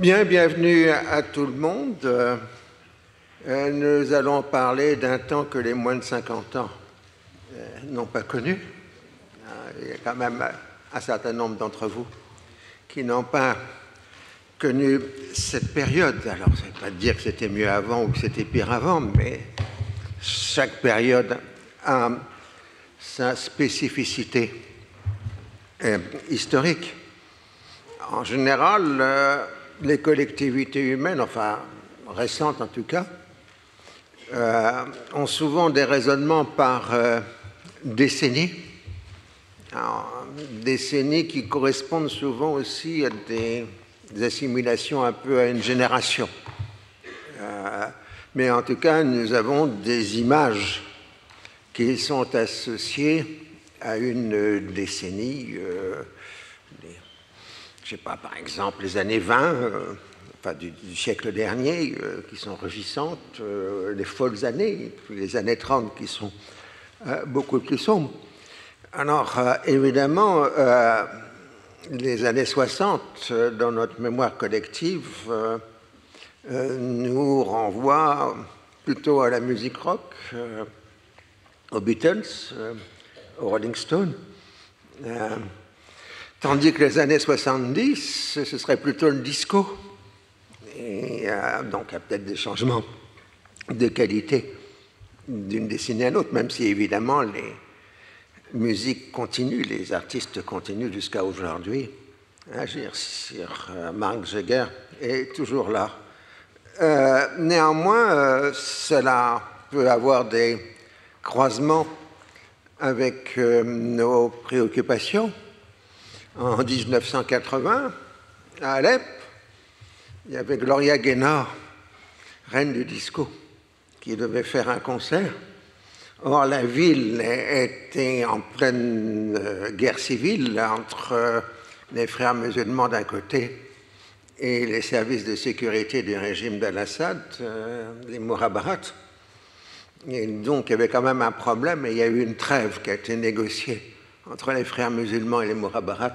Bien, bienvenue à tout le monde. Nous allons parler d'un temps que les moins de 50 ans n'ont pas connu. Il y a quand même un certain nombre d'entre vous qui n'ont pas connu cette période. Alors, ça ne veut pas dire que c'était mieux avant ou que c'était pire avant, mais chaque période a sa spécificité historique. En général, les collectivités humaines, enfin récentes en tout cas, ont souvent des raisonnements par décennies. Alors, décennies qui correspondent souvent aussi à des assimilations un peu à une génération. Mais en tout cas, nous avons des images qui sont associées à une décennie. Je ne sais pas, par exemple, les années 20, enfin du siècle dernier, qui sont rugissantes, les folles années, puis les années 30 qui sont beaucoup plus sombres. Alors, évidemment, les années 60, dans notre mémoire collective, nous renvoient plutôt à la musique rock, aux Beatles, aux Rolling Stones. Tandis que les années 70, ce serait plutôt le disco. Et donc, il y a peut-être des changements de qualité d'une décennie à l'autre, même si évidemment les musiques continuent, les artistes continuent jusqu'à aujourd'hui à agir sur Mark Jagger est toujours là. Néanmoins, cela peut avoir des croisements avec nos préoccupations. En 1980, à Alep, il y avait Gloria Gaynor, reine du disco, qui devait faire un concert. Or, la ville était en pleine guerre civile entre les frères musulmans d'un côté et les services de sécurité du régime d'Al-Assad, les Murabarat. Et donc, il y avait quand même un problème et il y a eu une trêve qui a été négociée entre les frères musulmans et les Murabarat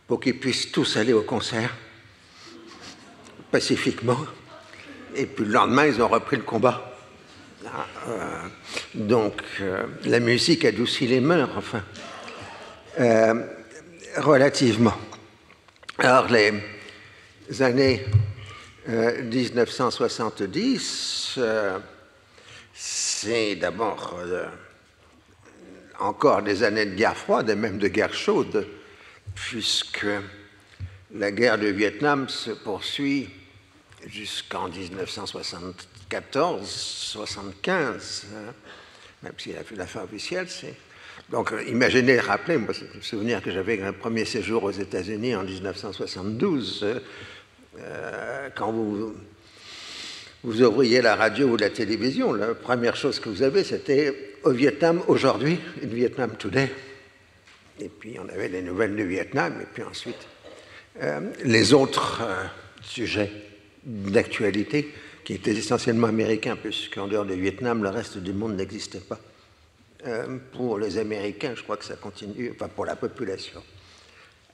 pour qu'ils puissent tous aller au concert pacifiquement. Et puis le lendemain, ils ont repris le combat. Donc, la musique adoucit les mœurs, enfin, relativement. Alors, les années 1970, c'est d'abord encore des années de guerre froide et même de guerre chaude, puisque la guerre du Vietnam se poursuit jusqu'en 1974-75, même si la fin officielle, c'est... Donc, imaginez, rappelez, moi, c'est le souvenir que j'avais un premier séjour aux États-Unis en 1972, quand vous ouvriez la radio ou la télévision, la première chose que vous avez, c'était au Vietnam aujourd'hui, in Vietnam Today. Et puis on avait les nouvelles du Vietnam, et puis ensuite les autres sujets d'actualité qui étaient essentiellement américains, puisqu'en dehors du Vietnam, le reste du monde n'existait pas. Pour les Américains, je crois que ça continue, enfin pour la population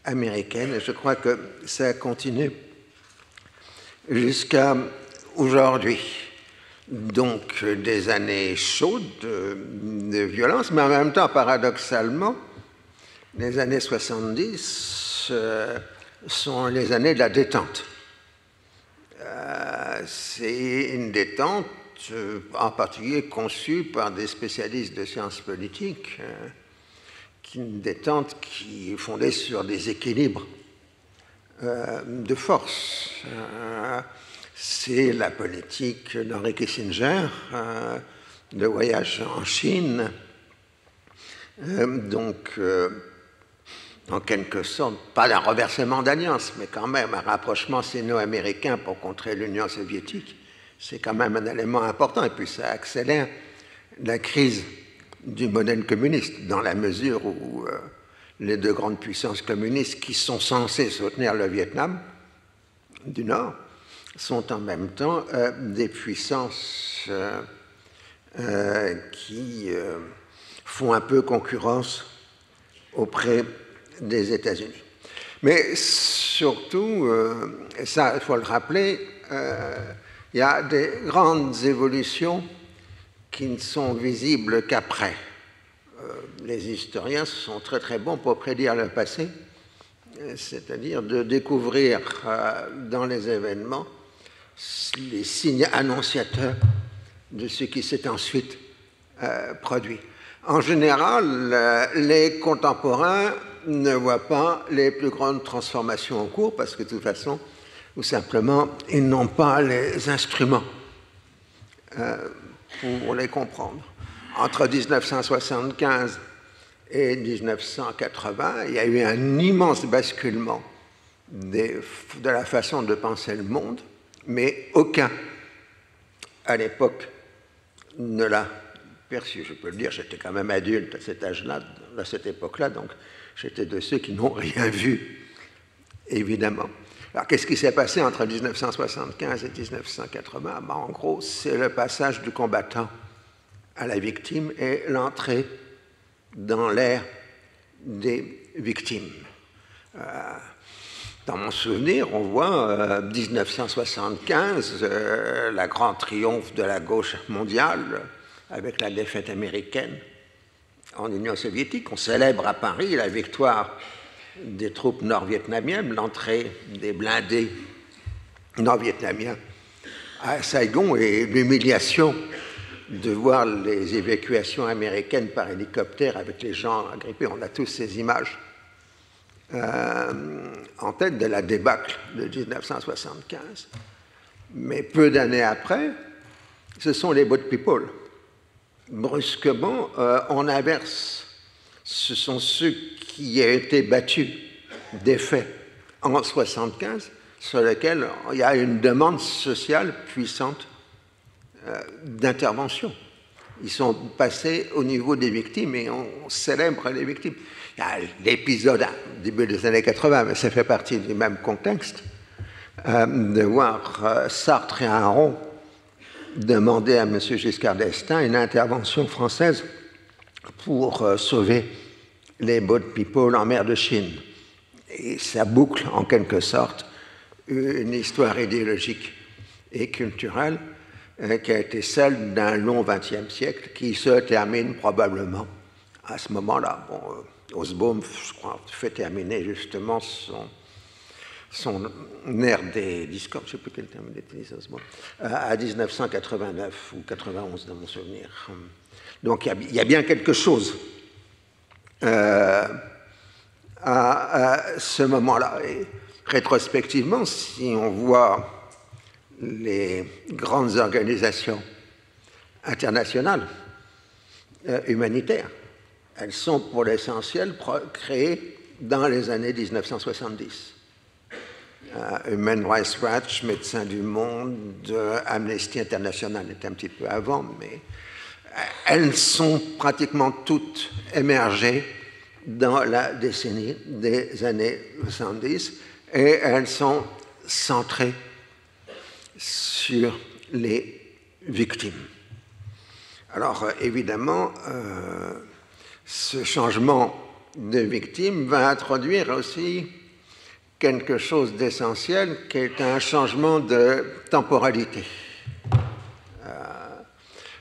américaine, je crois que ça continue jusqu'à aujourd'hui. Donc des années chaudes de violence, mais en même temps, paradoxalement, les années 70 sont les années de la détente. C'est une détente en particulier conçue par des spécialistes de sciences politiques, une détente qui est fondée sur des équilibres de force. C'est la politique d'Henry Kissinger, le voyage en Chine, donc en quelque sorte, pas d'un renversement d'alliance, mais quand même un rapprochement sino-américain pour contrer l'Union soviétique, c'est quand même un élément important, et puis ça accélère la crise du modèle communiste, dans la mesure où les deux grandes puissances communistes qui sont censées soutenir le Vietnam du Nord sont en même temps des puissances qui font un peu concurrence auprès des États-Unis. Mais ce surtout, et ça, il faut le rappeler, il y a des grandes évolutions qui ne sont visibles qu'après. Les historiens sont très très bons pour prédire le passé, c'est-à-dire de découvrir dans les événements les signes annonciateurs de ce qui s'est ensuite produit. En général, les contemporains ne voient pas les plus grandes transformations en cours parce que de toute façon, ou simplement, ils n'ont pas les instruments pour les comprendre. Entre 1975 et 1980, il y a eu un immense basculement de la façon de penser le monde, mais aucun, à l'époque, ne l'a perçu. Je peux le dire, j'étais quand même adulte à cet âge-là, à cette époque-là, donc j'étais de ceux qui n'ont rien vu, évidemment. Alors, qu'est-ce qui s'est passé entre 1975 et 1980 ? En gros, c'est le passage du combattant à la victime et l'entrée dans l'ère des victimes. Dans mon souvenir, on voit 1975, la grande triomphe de la gauche mondiale avec la défaite américaine en Union soviétique. On célèbre à Paris la victoire des troupes nord-vietnamiennes, l'entrée des blindés nord-vietnamiens à Saigon et l'humiliation de voir les évacuations américaines par hélicoptère avec les gens agrippés. On a tous ces images en tête de la débâcle de 1975. Mais peu d'années après, ce sont les boat people. Brusquement, on inverse. Ce sont ceux qui ont été battus, défaits en 1975, sur lesquels il y a une demande sociale puissante d'intervention. Ils sont passés au niveau des victimes et on célèbre les victimes. Il y a l'épisode début des années 80, mais ça fait partie du même contexte, de voir Sartre et Aron demander à M. Giscard d'Estaing une intervention française pour sauver les boat people en mer de Chine. Et ça boucle en quelque sorte une histoire idéologique et culturelle qui a été celle d'un long XXe siècle qui se termine probablement à ce moment-là. Bon, Hobsbawm, je crois, fait terminer justement son ère des discordes, je ne sais plus quel terme il utilise, Hobsbawm, à 1989 ou 91 dans mon souvenir. Donc il y a bien quelque chose à ce moment-là. Et rétrospectivement, si on voit les grandes organisations internationales humanitaires, elles sont pour l'essentiel créées dans les années 1970. Human Rights Watch, Médecins du Monde, Amnesty International est un petit peu avant, mais elles sont pratiquement toutes émergées dans la décennie des années 70 et elles sont centrées sur les victimes. Alors, évidemment, ce changement de victime va introduire aussi quelque chose d'essentiel qui est un changement de temporalité.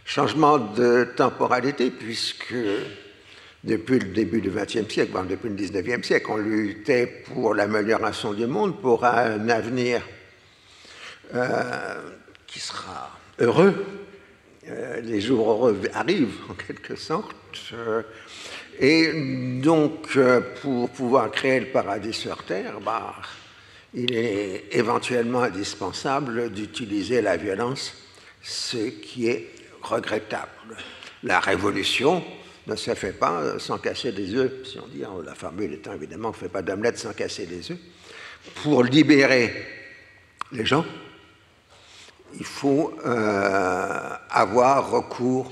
Changement de temporalité puisque depuis le début du XXe siècle, voire depuis le XIXe siècle, on luttait pour l'amélioration du monde, pour un avenir qui sera heureux. Les jours heureux arrivent en quelque sorte. Et donc, pour pouvoir créer le paradis sur Terre, il est éventuellement indispensable d'utiliser la violence, ce qui est regrettable. La révolution ne se fait pas sans casser des œufs, si on dit, la formule étant évidemment on ne fait pas d'omelette sans casser des œufs. Pour libérer les gens, il faut avoir recours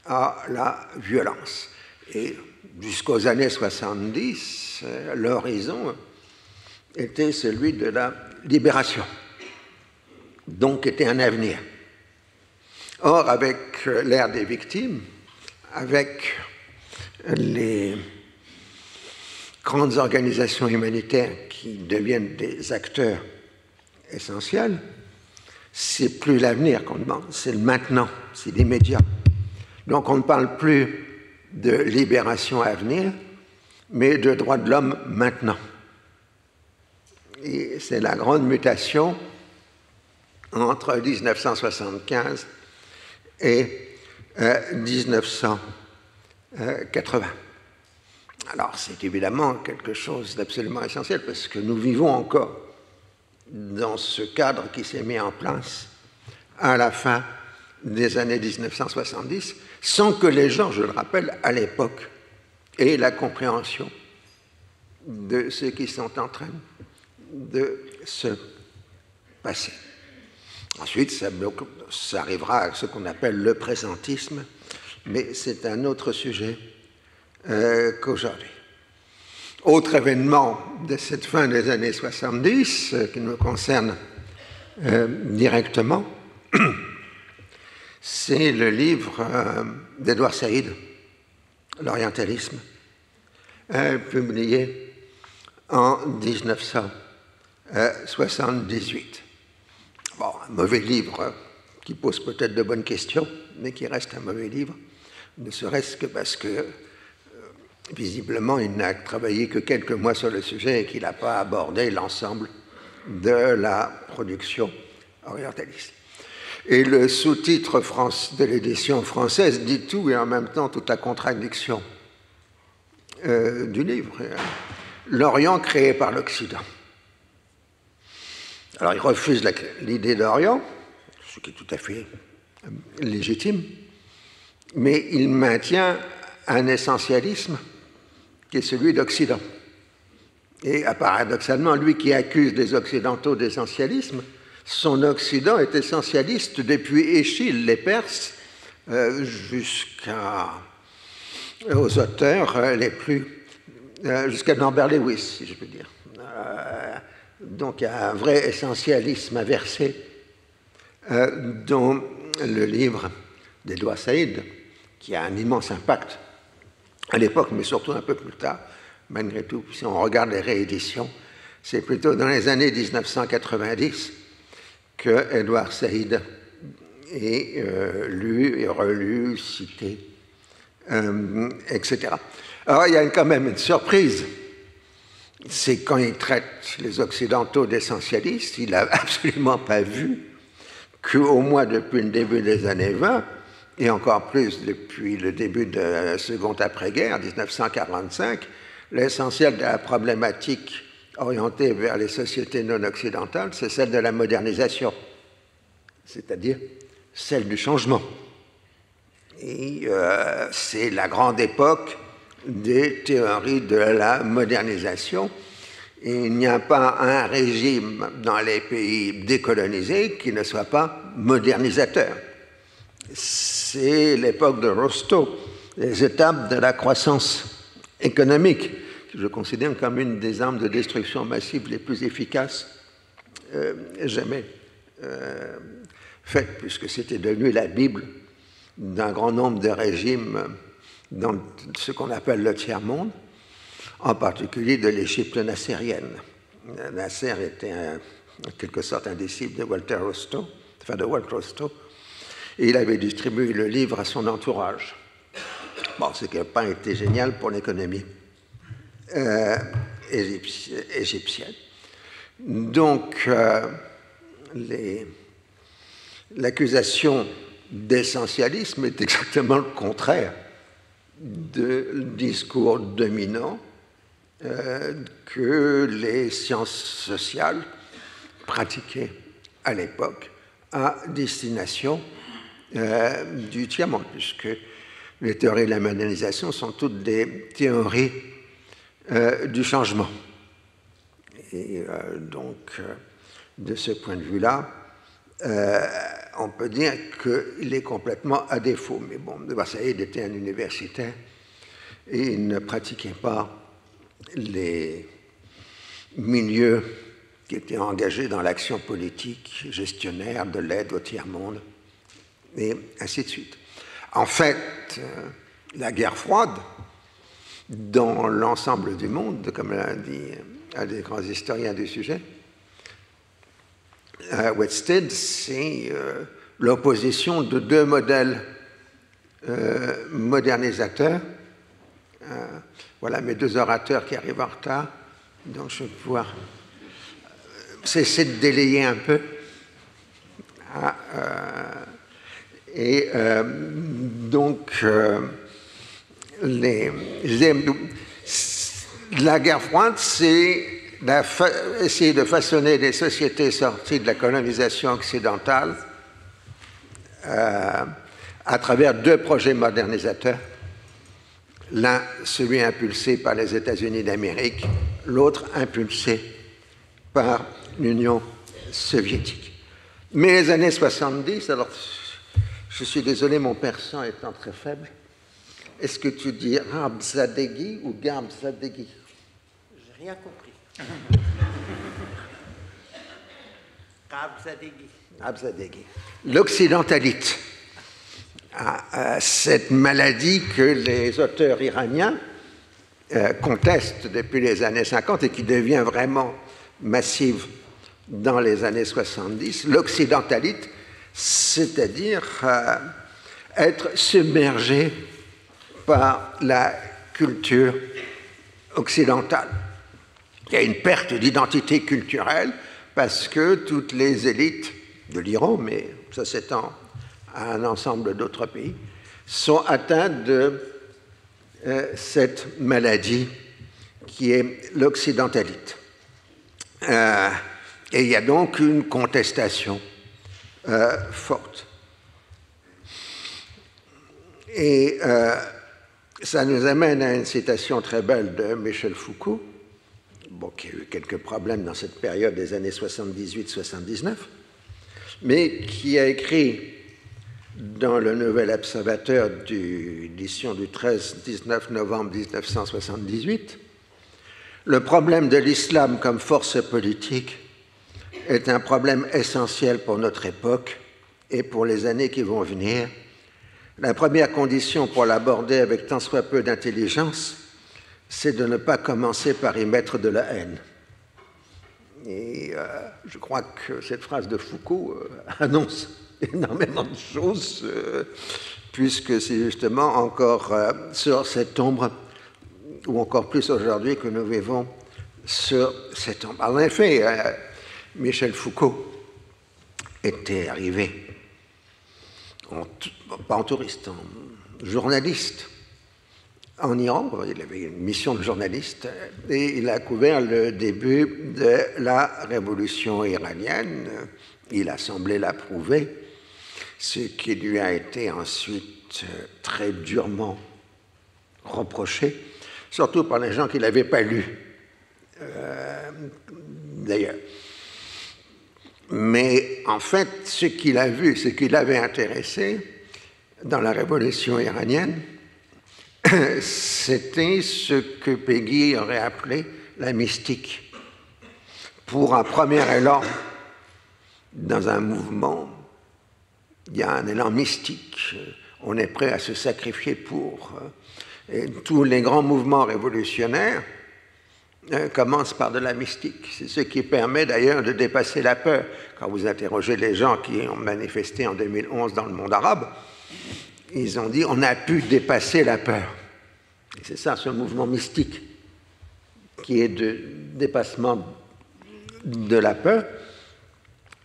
à la violence. Et jusqu'aux années 70, l'horizon était celui de la libération, donc était un avenir. Or, avec l'ère des victimes, avec les grandes organisations humanitaires qui deviennent des acteurs essentiels, c'est plus l'avenir qu'on demande, c'est le maintenant, c'est l'immédiat. Donc on ne parle plus de libération à venir, mais de droits de l'homme maintenant. Et c'est la grande mutation entre 1975 et 1980. Alors c'est évidemment quelque chose d'absolument essentiel parce que nous vivons encore dans ce cadre qui s'est mis en place à la fin des années 1970, sans que les gens, je le rappelle, à l'époque, aient la compréhension de ce qui sont en train de se passer. Ensuite, ça arrivera à ce qu'on appelle le présentisme, mais c'est un autre sujet qu'aujourd'hui. Autre événement de cette fin des années 70 qui nous concerne directement, c'est le livre d'Edward Said, L'orientalisme, publié en 1978. Bon, un mauvais livre qui pose peut-être de bonnes questions, mais qui reste un mauvais livre, ne serait-ce que parce que visiblement, il n'a travaillé que quelques mois sur le sujet et qu'il n'a pas abordé l'ensemble de la production orientaliste. Et le sous-titre de l'édition française dit tout et en même temps toute la contradiction du livre. L'Orient créé par l'Occident. Alors il refuse l'idée d'Orient, ce qui est tout à fait légitime, mais il maintient un essentialisme qui est celui d'Occident. Et paradoxalement, lui qui accuse les Occidentaux d'essentialisme, son Occident est essentialiste depuis Échille, les Perses, jusqu'aux auteurs les plus... jusqu'à Norbert Lewis, si je peux dire. Donc il y a un vrai essentialisme inversé dans le livre d'Edward Said, qui a un immense impact à l'époque, mais surtout un peu plus tard, malgré tout. Si on regarde les rééditions, c'est plutôt dans les années 1990 que Edward Said est lu et relu, cité, etc. Alors il y a quand même une surprise, c'est quand il traite les Occidentaux d'essentialistes, il n'a absolument pas vu qu'au moins depuis le début des années 20, et encore plus depuis le début de la seconde après-guerre, 1945, l'essentiel de la problématique orientée vers les sociétés non occidentales, c'est celle de la modernisation, c'est-à-dire celle du changement. Et c'est la grande époque des théories de la modernisation. Et il n'y a pas un régime dans les pays décolonisés qui ne soit pas modernisateur. C'est l'époque de Rostow, les étapes de la croissance économique, que je considère comme une des armes de destruction massive les plus efficaces jamais faites, puisque c'était devenu la Bible d'un grand nombre de régimes dans ce qu'on appelle le tiers-monde, en particulier de l'Égypte nassérienne. Nasser était en quelque sorte un disciple de Walter Rostow, enfin de Walt Rostow, et il avait distribué le livre à son entourage. Bon, ce qui n'a pas été génial pour l'économie égyptienne. Donc, l'accusation d'essentialisme est exactement le contraire du discours dominant que les sciences sociales pratiquaient à l'époque à destination du tiers-monde, puisque les théories de la modernisation sont toutes des théories du changement. Et donc, de ce point de vue-là, on peut dire qu'il est complètement à défaut. Mais bon, Saïd était un universitaire et il ne pratiquait pas les milieux qui étaient engagés dans l'action politique, gestionnaire de l'aide au tiers-monde, et ainsi de suite. En fait, la guerre froide dans l'ensemble du monde, comme l'a dit un des grands historiens du sujet. Whitstead, c'est l'opposition de deux modèles modernisateurs. Voilà mes deux orateurs qui arrivent en retard, donc je vais pouvoir cesser de délayer un peu. La guerre froide, c'est essayer de façonner des sociétés sorties de la colonisation occidentale à travers deux projets modernisateurs. L'un, celui impulsé par les États-Unis d'Amérique, l'autre impulsé par l'Union soviétique. Mais les années 70, alors je suis désolé, mon persan étant très faible, est-ce que tu dis Rabzadeghi ou Garbzadeghi? J'ai rien compris. Rabzadeghi. L'occidentalite. Cette maladie que les auteurs iraniens contestent depuis les années 50 et qui devient vraiment massive dans les années 70, l'occidentalite, c'est-à-dire être submergé par la culture occidentale. Il y a une perte d'identité culturelle parce que toutes les élites de l'Iran, mais ça s'étend à un ensemble d'autres pays, sont atteintes de cette maladie qui est l'occidentalite. Et il y a donc une contestation forte. Et ça nous amène à une citation très belle de Michel Foucault, qui a eu quelques problèmes dans cette période des années 78-79, mais qui a écrit dans le Nouvel Observateur d'édition du 13-19 novembre 1978, le problème de l'islam comme force politique est un problème essentiel pour notre époque et pour les années qui vont venir. La première condition pour l'aborder avec tant soit peu d'intelligence, c'est de ne pas commencer par y mettre de la haine. Et je crois que cette phrase de Foucault annonce énormément de choses, puisque c'est justement encore sur cette ombre, ou encore plus aujourd'hui, que nous vivons sur cette ombre. En effet, Michel Foucault était arrivé, pas en touriste, en journaliste, en Iran. Il avait une mission de journaliste et il a couvert le début de la révolution iranienne. Il a semblé l'approuver, ce qui lui a été ensuite très durement reproché, surtout par les gens qui ne l'avaient pas lu, d'ailleurs. Mais en fait, ce qu'il a vu, ce qui l'avait intéressé dans la révolution iranienne, c'était ce que Péguy aurait appelé la mystique. Pour un premier élan dans un mouvement, il y a un élan mystique. On est prêt à se sacrifier pour. Et tous les grands mouvements révolutionnaires commencent par de la mystique. C'est ce qui permet d'ailleurs de dépasser la peur. Quand vous interrogez les gens qui ont manifesté en 2011 dans le monde arabe, ils ont dit on a pu dépasser la peur. Et c'est ça, ce mouvement mystique, qui est de dépassement de la peur.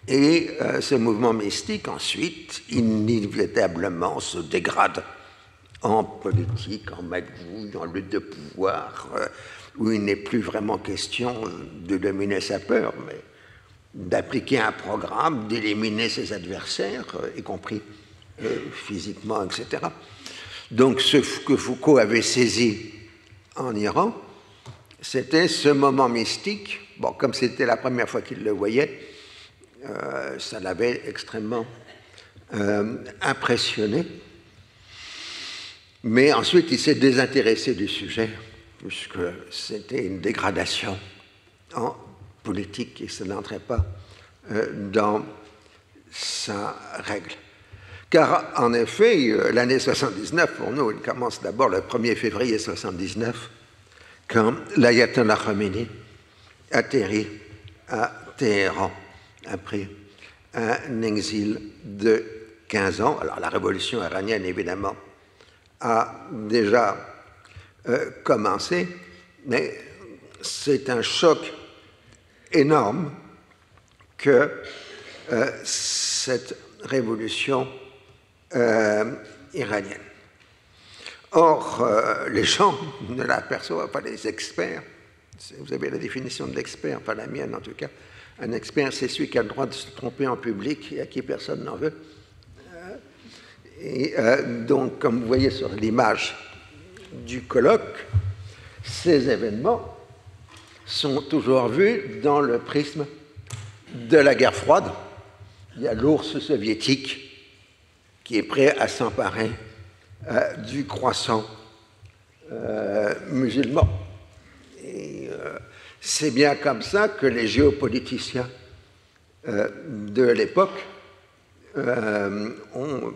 Et ce mouvement mystique, ensuite, inévitablement se dégrade en politique, en magouille, en lutte de pouvoir, où il n'est plus vraiment question de dominer sa peur, mais d'appliquer un programme, d'éliminer ses adversaires, y compris physiquement, etc. Donc ce que Foucault avait saisi en Iran, c'était ce moment mystique. Bon, comme c'était la première fois qu'il le voyait, ça l'avait extrêmement impressionné. Mais ensuite, il s'est désintéressé du sujet, puisque c'était une dégradation en politique et ça n'entrait pas dans sa règle. Car, en effet, l'année 79, pour nous, elle commence d'abord le 1er février 79, quand l'ayatollah Khomeini atterrit à Téhéran après un exil de 15 ans. Alors la révolution iranienne, évidemment, a déjà commencé, mais c'est un choc énorme que cette révolution iranienne. Or, les gens ne l'aperçoivent pas, les experts. Vous avez la définition de l'expert, pas la mienne en tout cas. Un expert, c'est celui qui a le droit de se tromper en public et à qui personne n'en veut. Et donc, comme vous voyez sur l'image du colloque, ces événements sont toujours vus dans le prisme de la guerre froide. Il y a l'ours soviétique qui est prêt à s'emparer du croissant musulman. Et c'est bien comme ça que les géopoliticiens de l'époque ont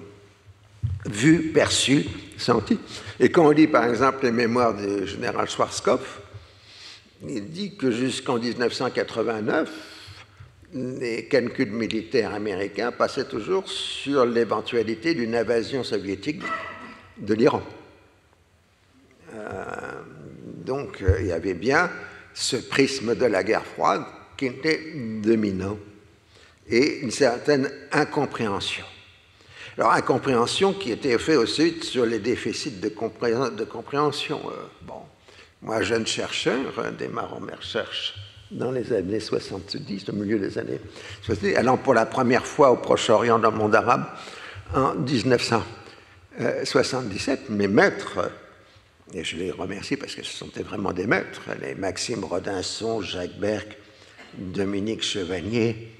vu, perçu, senti. Et quand on lit par exemple les mémoires du général Schwarzkopf, il dit que jusqu'en 1989, les calculs militaires américains passaient toujours sur l'éventualité d'une invasion soviétique de l'Iran. Donc il y avait bien ce prisme de la guerre froide qui était dominant et une certaine incompréhension. Alors incompréhension qui était faite aussi sur les déficits de compréhension. Bon, moi, jeune chercheur, démarrant mes recherches dans les années 70, au milieu des années 70, allant pour la première fois au Proche-Orient dans le monde arabe en 1977, mes maîtres, et je les remercie parce que ce sont vraiment des maîtres, les Maxime Rodinson, Jacques Berck, Dominique Chevanier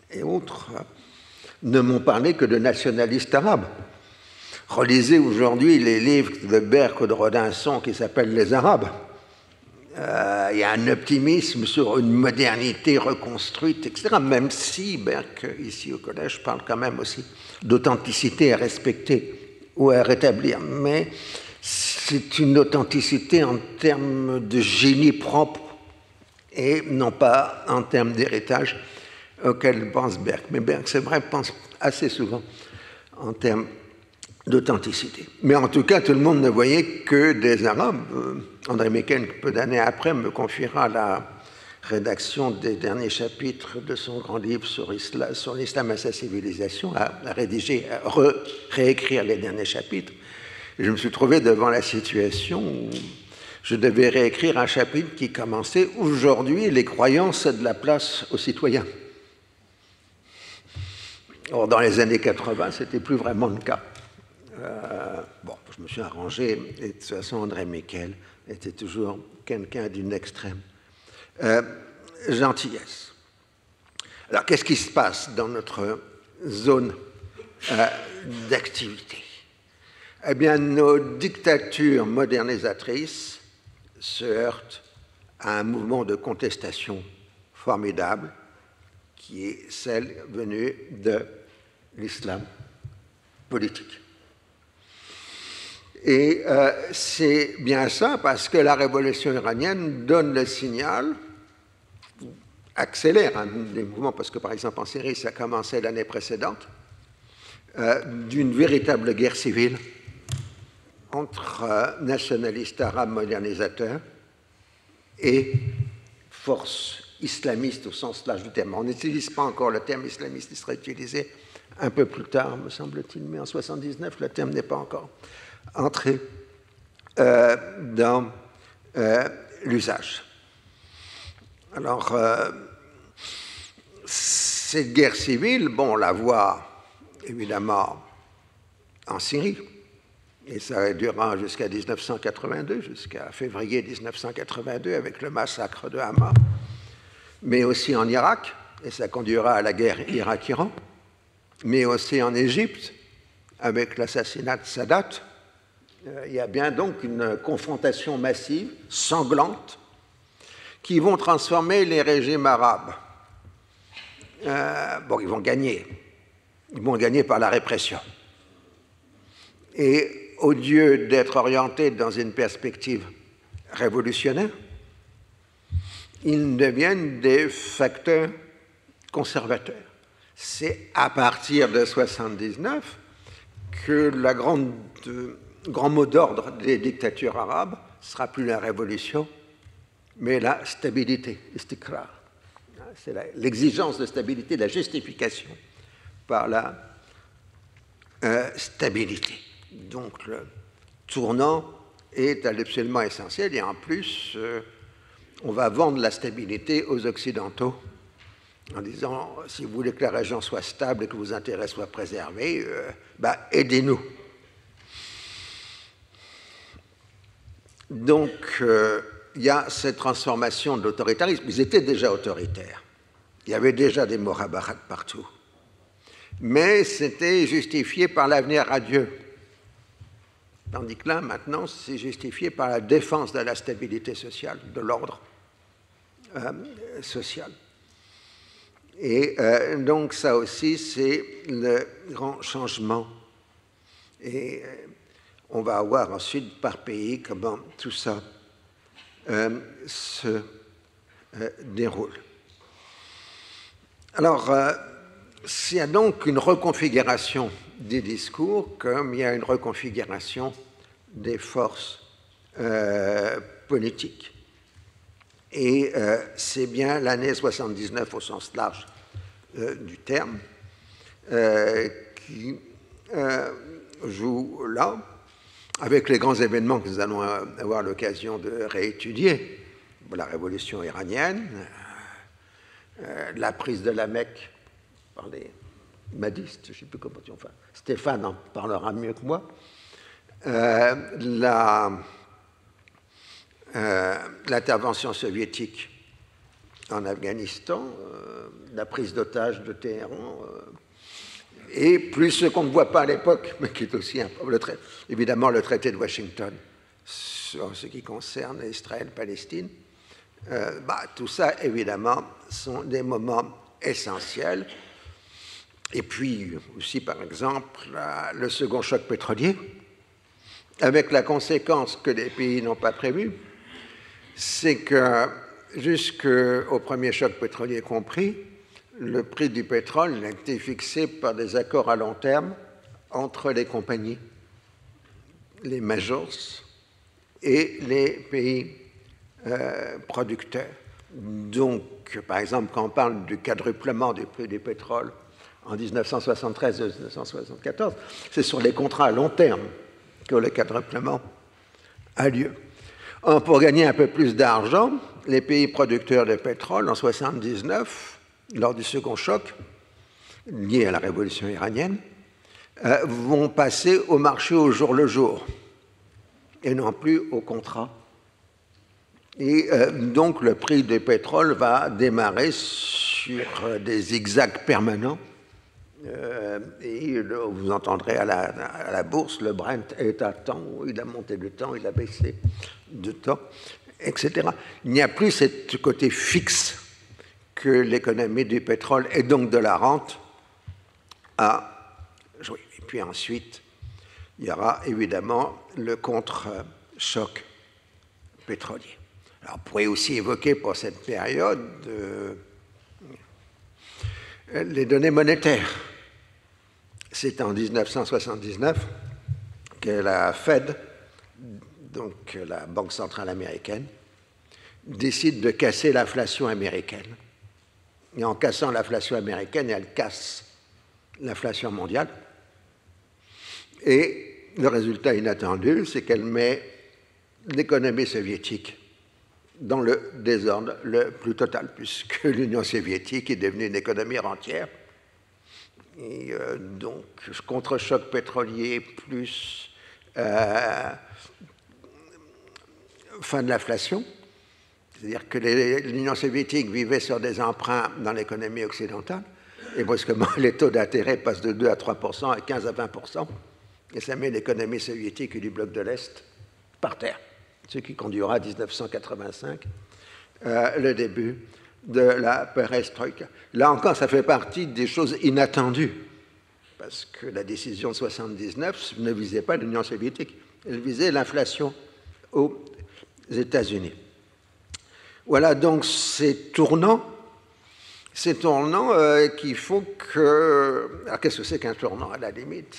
et autres, ne m'ont parlé que de nationalistes arabes. Relisez aujourd'hui les livres de Berck ou de Rodinson qui s'appellent Les Arabes. Il y a un optimisme sur une modernité reconstruite, etc. Même si Berck, ici au collège, parle quand même aussi d'authenticité à respecter ou à rétablir. Mais c'est une authenticité en termes de génie propre et non pas en termes d'héritage auquel pense Berck. Mais Berck, c'est vrai, pense assez souvent en termes d'authenticité. Mais en tout cas, tout le monde ne voyait que des Arabes. André Mekken, peu d'années après, me confiera la rédaction des derniers chapitres de son grand livre sur l'islam et sa civilisation, à rédiger, à réécrire les derniers chapitres. Et je me suis trouvé devant la situation où je devais réécrire un chapitre qui commençait « Aujourd'hui, les croyances de la place aux citoyens ». Or, dans les années 80, ce n'était plus vraiment le cas. Bon, je me suis arrangé, et de toute façon, André Mekken était toujours quelqu'un d'une extrême gentillesse. Alors, qu'est-ce qui se passe dans notre zone d'activité? Eh bien, nos dictatures modernisatrices se heurtent à un mouvement de contestation formidable qui est celle venue de l'islam politique. Et c'est bien ça parce que la révolution iranienne donne le signal, accélère des mouvements, parce que par exemple en Syrie, ça a commencé l'année précédente, d'une véritable guerre civile entre nationalistes arabes modernisateurs et forces islamistes au sens large du terme. On n'utilise pas encore le terme islamiste, il sera utilisé un peu plus tard, me semble-t-il, mais en 1979, le terme n'est pas encore entré dans l'usage. Alors, cette guerre civile, bon, on la voit évidemment en Syrie, et ça durera jusqu'à 1982, jusqu'à février 1982, avec le massacre de Hama, mais aussi en Irak, et ça conduira à la guerre Irak-Iran, mais aussi en Égypte, avec l'assassinat de Sadat. Il y a bien donc une confrontation massive, sanglante, qui vont transformer les régimes arabes. Bon, ils vont gagner. Ils vont gagner par la répression. Et au lieu d'être orientés dans une perspective révolutionnaires, ils deviennent des facteurs conservateurs. C'est à partir de 1979 que grand mot d'ordre des dictatures arabes ne sera plus la révolution, mais la stabilité, istikrar. C'est l'exigence de stabilité, la justification par la stabilité. Donc le tournant est absolument essentiel et en plus, on va vendre la stabilité aux Occidentaux en disant, si vous voulez que la région soit stable et que vos intérêts soient préservés, aidez-nous. Donc, il y a cette transformation de l'autoritarisme. Ils étaient déjà autoritaires. Il y avait déjà des morabarats partout. Mais c'était justifié par l'avenir radieux. Tandis que là, maintenant, c'est justifié par la défense de la stabilité sociale, de l'ordre social. Et donc, ça aussi, c'est le grand changement. Et on va voir ensuite par pays comment tout ça se déroule. Alors, s'il y a donc une reconfiguration des discours, comme il y a une reconfiguration des forces politiques. Et c'est bien l'année 79 au sens large du terme qui joue là, avec les grands événements que nous allons avoir l'occasion de réétudier. La révolution iranienne, la prise de la Mecque par les madistes, je ne sais plus comment on fait. Stéphane en parlera mieux que moi. L'intervention soviétique en Afghanistan, la prise d'otages de Téhéran, et plus ce qu'on ne voit pas à l'époque, mais qui est aussi évidemment le traité de Washington sur ce qui concerne Israël-Palestine. Tout ça, évidemment, sont des moments essentiels. Et puis aussi, par exemple, le second choc pétrolier, avec la conséquence que les pays n'ont pas prévue, c'est que jusqu'au premier choc pétrolier compris, le prix du pétrole a été fixé par des accords à long terme entre les compagnies, les majors et les pays producteurs. Donc, par exemple, quand on parle du quadruplement du prix du pétrole en 1973 et 1974, c'est sur les contrats à long terme que le quadruplement a lieu. Pour gagner un peu plus d'argent, les pays producteurs de pétrole en 1979, lors du second choc, lié à la révolution iranienne, vont passer au marché au jour le jour et non plus au contrat. Et donc le prix du pétrole va démarrer sur des zigzags permanents. Et vous entendrez à la bourse, le Brent est à temps, il a monté de temps, il a baissé de temps, etc. Il n'y a plus ce côté fixe que l'économie du pétrole et donc de la rente a joué. Et puis ensuite, il y aura évidemment le contre-choc pétrolier. Alors, on pourrait aussi évoquer pour cette période les données monétaires. C'est en 1979 que la Fed, donc la Banque centrale américaine, décide de casser l'inflation américaine. Et en cassant l'inflation américaine, elle casse l'inflation mondiale. Et le résultat inattendu, c'est qu'elle met l'économie soviétique dans le désordre le plus total, puisque l'Union soviétique est devenue une économie rentière. Et donc, contre-choc pétrolier plus fin de l'inflation, c'est-à-dire que l'Union soviétique vivait sur des emprunts dans l'économie occidentale, et brusquement, les taux d'intérêt passent de 2 à 3%, à 15 à 20%, et ça met l'économie soviétique et du bloc de l'Est par terre, ce qui conduira à 1985, le début de la perestroïka. Là encore, ça fait partie des choses inattendues, parce que la décision de 1979 ne visait pas l'Union soviétique, elle visait l'inflation aux États-Unis. Voilà donc ces tournants qui font que... Alors qu'est-ce que c'est qu'un tournant à la limite?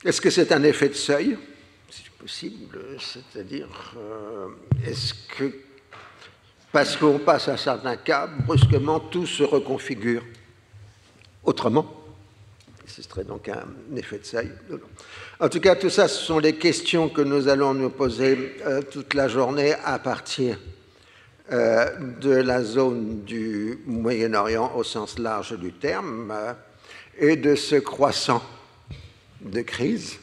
Est-ce que c'est un effet de seuil? C'est possible, c'est-à-dire, est-ce que, parce qu'on passe à certains cas, brusquement, tout se reconfigure autrement? Ce serait donc un effet de seuil. En tout cas, tout ça, ce sont les questions que nous allons nous poser toute la journée à partir de la zone du Moyen-Orient au sens large du terme et de ce croissant de crise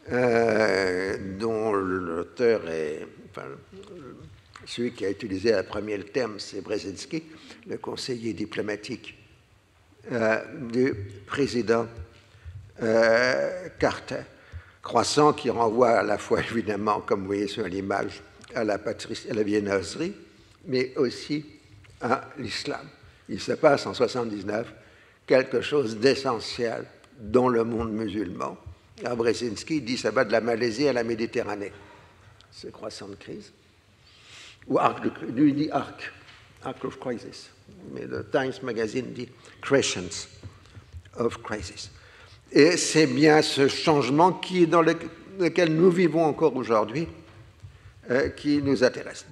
dont l'auteur est, enfin, celui qui a utilisé à premier le terme, c'est Brzezinski, le conseiller diplomatique du président Carter. Croissant qui renvoie à la fois évidemment, comme vous voyez sur l'image, à la viennoiserie, mais aussi à l'islam. Il se passe en 79 quelque chose d'essentiel dans le monde musulman. Brzezinski dit que ça va de la Malaisie à la Méditerranée, ce croissant de crise. Ou lui dit arc of crisis. Mais le Times Magazine dit crescents of crisis. Et c'est bien ce changement qui est dans lequel nous vivons encore aujourd'hui qui nous intéresse.